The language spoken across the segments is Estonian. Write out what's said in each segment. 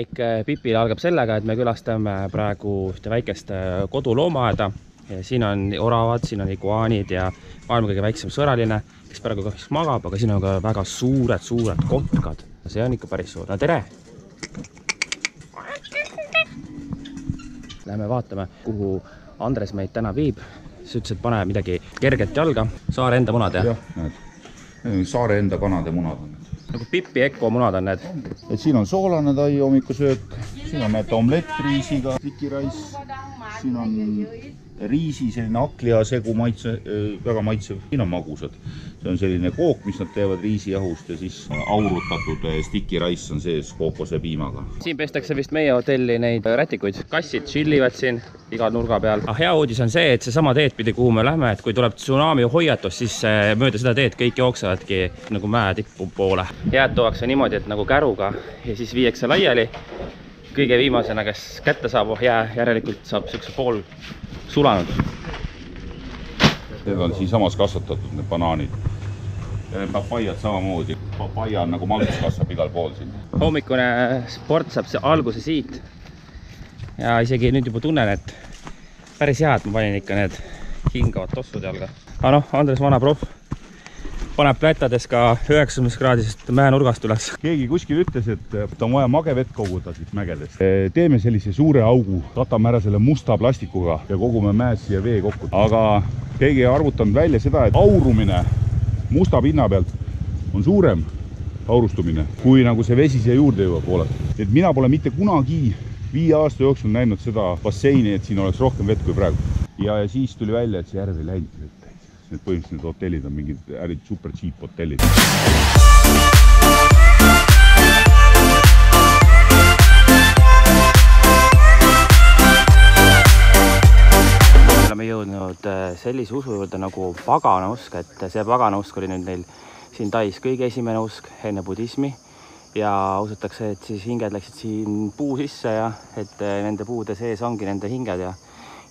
külakäik Pipile algab sellega, et me külastame praegu ühte väikest koduloomaaeda. Siin on oravad, siin on iguaanid ja maailma kõige väiksem sõraline, kes praegu kahjuks magab, aga siin on ka väga suured kotkad. See on ikka päris suur. No tere! Läheme vaatame, kuhu Andres meid täna viib. Sa ütles, et pane midagi kerget jalga. Saare enda munad, jah? Jah, need. Saare enda kanade munad on need. Nagu Pipi Eko munad on need. Et siin on soolane tai hommikusöök, siin on need omlett riisiga, stikirais, siin on riisi, selline aklia segu maitse, väga maitsev. Siin on magusad. See on selline kook, mis nad teevad riisijahust ja siis aurutatud stikirais on sees kookose piimaga. Siin pestakse vist meie hotelli neid rätikuid. Kassid chillivad siin iga nurga peal. Hea uudis on see, et see sama teed pidi, kuhu me lähme, et kui tuleb tsunami hoiatus, siis mööda seda teed kõik jooksevadki nagu mäe tippu poole. Jääd tuuakse niimoodi, et nagu käruga ja siis viiakse laiali. Kõige viimasena, kes kätte saab jää, järelikult saab sükse pool sulanud. Need on siin samas kasvatatud, need banaanid. Ja papaiad samamoodi. Papaia on nagu malgus kasvab igal pool siin. Hommikune sport saab alguse siit. Ja isegi nüüd juba tunnen, et päris hea, et ma panin ikka need hingavad tossud jalga. Aga noh, Andres vana proff paneb plätades ka 90 kraadisest mäenurgast üles. Keegi kuskil ütles, et on vaja magevett koguda siit mägedest. Teeme sellise suure augu, katame ära selle musta plastikuga ja kogume mäest siia vee kokku. Aga keegi arvutanud välja seda, et aurumine musta pinna pealt on suurem aurustumine, kui nagu see vesi siia juurde jõuab poole. Et mina pole mitte kunagi 5 aasta jooksul näinud seda basseini, et siin oleks rohkem vett kui praegu. Ja siis tuli välja, et see järv ei läinud. Need põhimõtteliselt need hotellid on mingid super cheap hotellid. Oleme jõudnud sellise usu juurde nagu paganausk, et see paganausk oli nüüd neil siin Tais kõige esimene usk enne budismi ja usutakse, et siis hinged läksid siin puu sisse ja et nende puude sees ongi nende hinged ja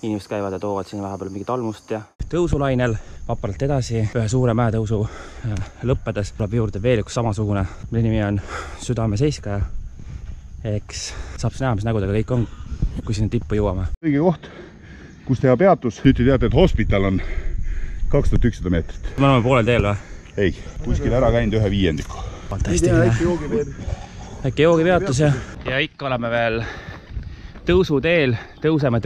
inimesed käivad ja toovad siin vahepeal mingit almust ja tõusulainel vapralt edasi ühe suure mäetõusu lõppedes tuleb juurde veel üks samasugune, mille nimi on Südameseiskaja. Eks saab näha, mis nägudega kõik on, kui sinna tippu jõuame. Õige koht, kus teha peatus. Nüüd te teate, et hospital on 2100 meetrit. Me oleme poolel teel või? Ei, kuskil ära käinud 1/5. Fantastiline. Äkki joogipeatus ja ikka oleme veel tõusuteel, tõuseme.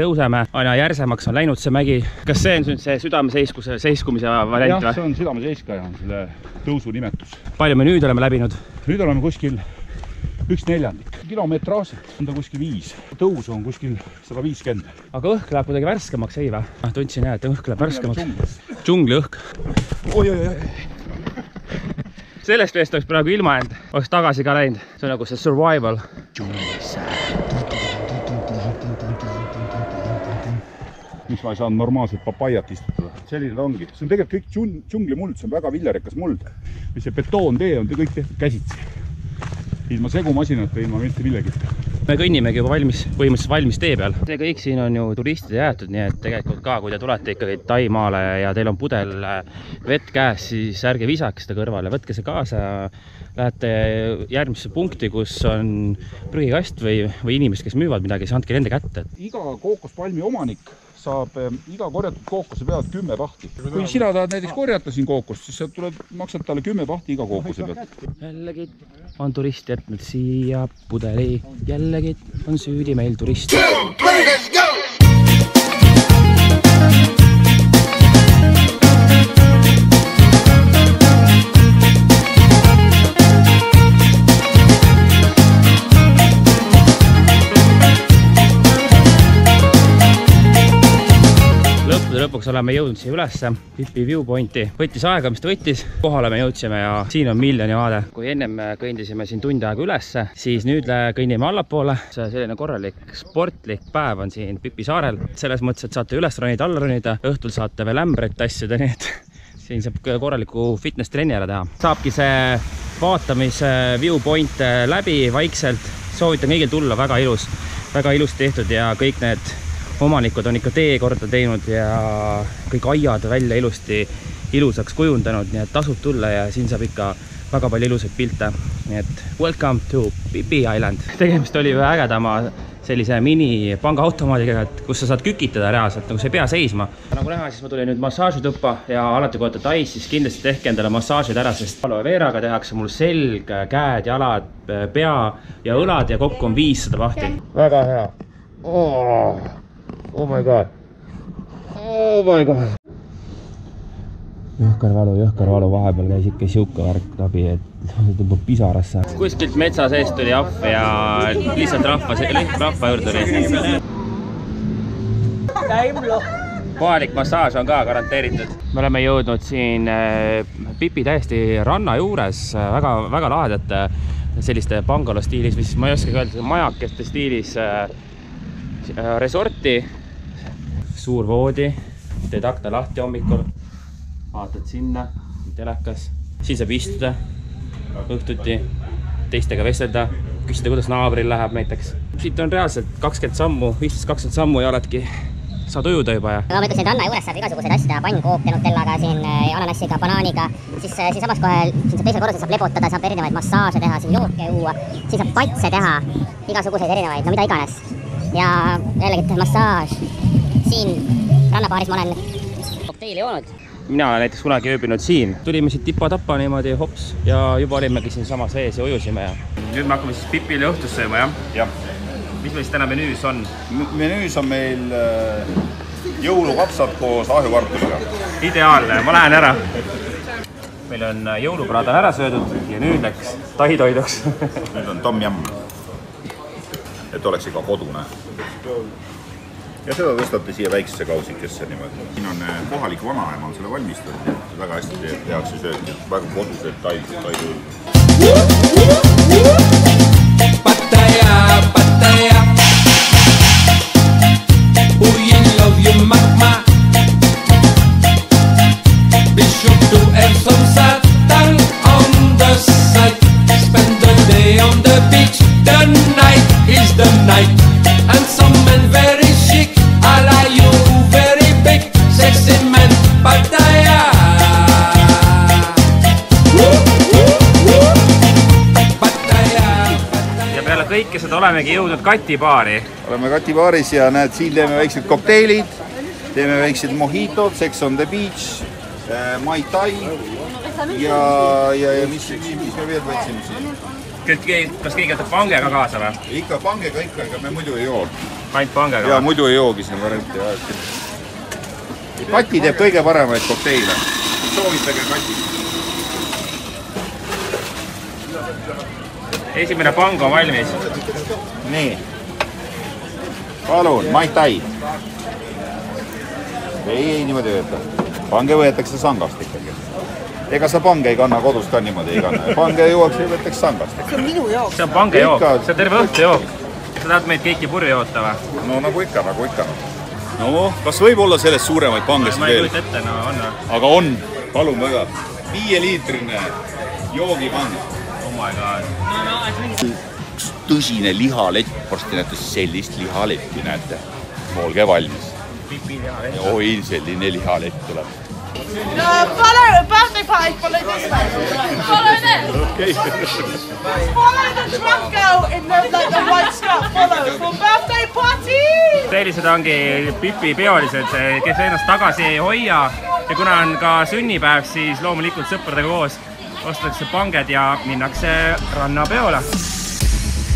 Aina järsemaks on läinud see mägi. Kas see on see südameseiskumise variant või? Jah, see on südameseiskaja, selle tõusu nimetus. Palju me nüüd oleme läbinud? Nüüd oleme kuskil 1/4. Kilometraažilt on ta kuskil 5. Tõus on kuskil 150. Aga õhk läheb kuidagi värskemaks, ei või? Tundsin jah, et õhk läheb värskemaks. Džungli õhk. Oi. Sellest veest oleks praegu ilma end. Oleks tagasi ka läinud. See on nagu see survival. Džunglisse. Miks ma ei saanud normaalselt papaiat istutada? Selline ta ongi. See on tegelikult kõik džunglimuld, see on väga viljarikas muld. Ja see betoontee on kõik tehtud käsitsi. Ilma segumasinata, ilma mitte millegita. Me kõnnimegi juba põhimõtteliselt valmis tee peal. See kõik siin on ju turistide jäetud, nii et tegelikult ka, kui te tulete ikkagi Taimaale ja teil on pudel vett käes, siis ärge visake seda kõrvale, võtke see kaasa ja lähete järgmisse punkti, kus on prügikast või inimesed, kes müüvad midagi, siis andke nende kätte. Iga kookospalmi omanik saab iga korjatud kookose pealt 10 pahti. Kui sina tahad näiteks korjata siin kookost, siis sa maksad talle 10 pahti iga kookose pealt. Jällegi on turist jätnud siia pudeli. Jällegi on süüdi meil turist. Lõpuks oleme jõudnud siia ülesse Pipi viewpointi. Võttis aega, mis ta võttis. Kohale me jõudsime ja siin on miljoni vaade. Kui ennem kõndisime siin tund aega ülesse, siis nüüd kõnnime allapoole. See selline korralik sportlik päev on siin Pipi saarel. Selles mõttes, et saate üles ronida, alla ronida. Õhtul saate veel ämbreid tassida, nii et siin saab korraliku fitness trenni ära teha. Saabki see vaatamise viewpoint läbi vaikselt. Soovitan kõigil tulla, väga ilus tehtud ja kõik need omanikud on ikka tee korda teinud ja kõik aiad välja ilusaks kujundanud, nii et tasub tulla ja siin saab ikka väga palju ilusaid pilte, nii et welcome to Phi Island. Tegemist oli ühe ägedama sellise mini pangaautomaadiga, kus sa saad kükitada reaalselt, nagu sa ei pea seisma. Nagu näha, siis ma tulin nüüd massaažituppa ja alati kui olete Tais, siis kindlasti tehke endale massaažid ära, sest aloe veeraga tehakse mul selg, käed, jalad, pea ja õlad ja kokku on 500 vahti. Väga hea. Oh my god. Oh my god. Jõhkar valu, vahepeal käis ikka siuke värk läbi, et tõmbab pisarasse. Kuskilt metsa sees tuli ahv ja lihtsalt rahva juurde tuli. Kohalik massaaž on ka garanteeritud. Me oleme jõudnud siin Phi täiesti ranna juures väga lahedate selliste bungalow stiilis, või siis ma ei oskagi öelda, majakeste stiilis resorti. Suur voodi, teed akna lahti hommikul. Vaatad sinna, telekas, siin saab istuda õhtuti, teistega vestelda, küsida, kuidas naabril läheb näiteks. Siit on reaalselt 20 sammu, 15-20 sammu ja oledki, saad ujuda juba. Aga ma ütlesin, ranna juures saab igasuguseid asju teha, pannkooke nutellaga, siin ananassiga, banaaniga, siis samas kohe siin saab teisel korrusel saab lepotada, saab erinevaid massaaže teha, siin jooke juua, siin saab patse teha, igasuguseid erinevaid, no mida iganes. Ja jällegi massaaž, siin rannapaaris ma olen kokteili joonud. Mina olen näiteks kunagi ööbinud siin. Tulime siit tipa-tappa niimoodi hops ja juba olimegi siin sama sees ja ujusime. Nüüd me hakkame siis Phile õhtust sööma, jah? Jah. Mis meil siis täna menüüs on? Menüüs on meil jõulukapsad koos ahjukartuliga. Ideaalne, ma lähen ära. Meil on jõulupraad on ära söödud ja nüüd läks tahitoiduks. Nüüd on tom yum. Et oleks ikka kodune. Ja seda tõstate siia väiksesse kausikesse niimoodi. Siin on kohalik vanaema on selle valmistatud, et väga hästi tehakse sööd, väga kodused taidu. Pattaya, Pattaya, who you love you magma. Be sure to have some satan on the side. Spend the day on the beach, the night is the night. And some men very chic, I like you very big, sexy man, Pattaya. Pattaya, Pattaya. Ja peale kõike seda olemegi jõudnud Kati-baari. Oleme Kati-baaris ja näed, siin teeme väiksed kokteilid, teeme väiksed mojitod, Sex on the beach, Mai Tai ja mis me veel võtsime siin? Kas keegi võtab pangega kaasa või? Ikka pangega ikka, ega me muidu ei joo. Ainult pangega? Ja muidu ei joogi siin varianti. Kati teeb kõige paremaid kokteile. Soovitage Kati. Esimene pang on valmis. Nii. Palun, Mai Tai. Ei, niimoodi võeta. Pange võetakse sangast ikkagi. Ega sa pange ei kanna kodus ka niimoodi ei kanna. Pange juuaks ja võtaks sangast. See on minu jook. See on pange jook. See on terve õhtu jook. Sa tahad meid kõiki purju joota või? No nagu ikka. No, kas võib olla sellest suuremaid pangesid ma ei veel? kujuta ette, no on või? Aga on, palun väga. 5-liitrine joogipang. Oh my god. Tõsine lihalett, varsti näete sellist lihaletti, näete. Olge valmis. Phi lihalett. Oi, selline lihalett tuleb. Follow a birthday party, follow this way. Follow this. Okay. Follow the truck girl in the white skirt. Follow for birthday party. Sellised ongi Phi peolised, kes ennast tagasi ei hoia ja kuna on ka sünnipäev, siis loomulikult sõpradega koos ostatakse panged ja minnakse rannapeole.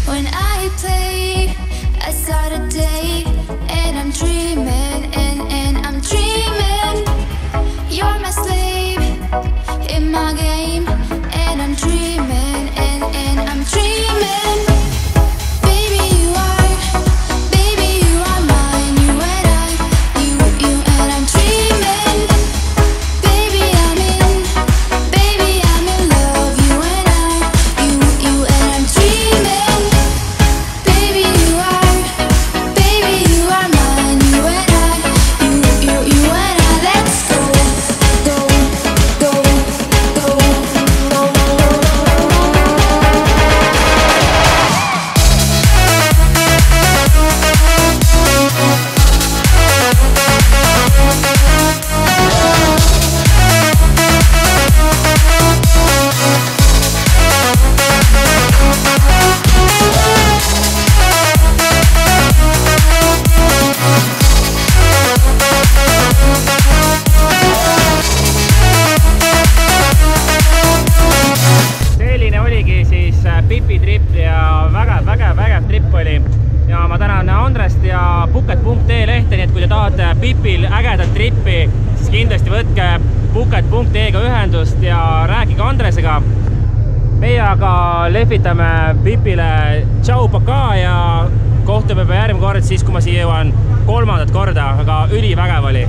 When I play, I start a day and I'm dreaming and I'm dreaming. You're my slave in my game and I'm dreaming and I'm dreaming. Baby you are mine, you and I'm dreaming. Baby I'm in love, you and I'm dreaming. Baby you are Puket.ee lehte, nii et kui te tahate Pipil ägedat trippi, siis kindlasti võtke Puket.ee-ga ühendust ja rääkige Andresega. Meie aga lehvitame Pipile tšau paka ja kohtume järgmine kord siis, kui ma siia jõuan 3. korda, aga ülivägev oli.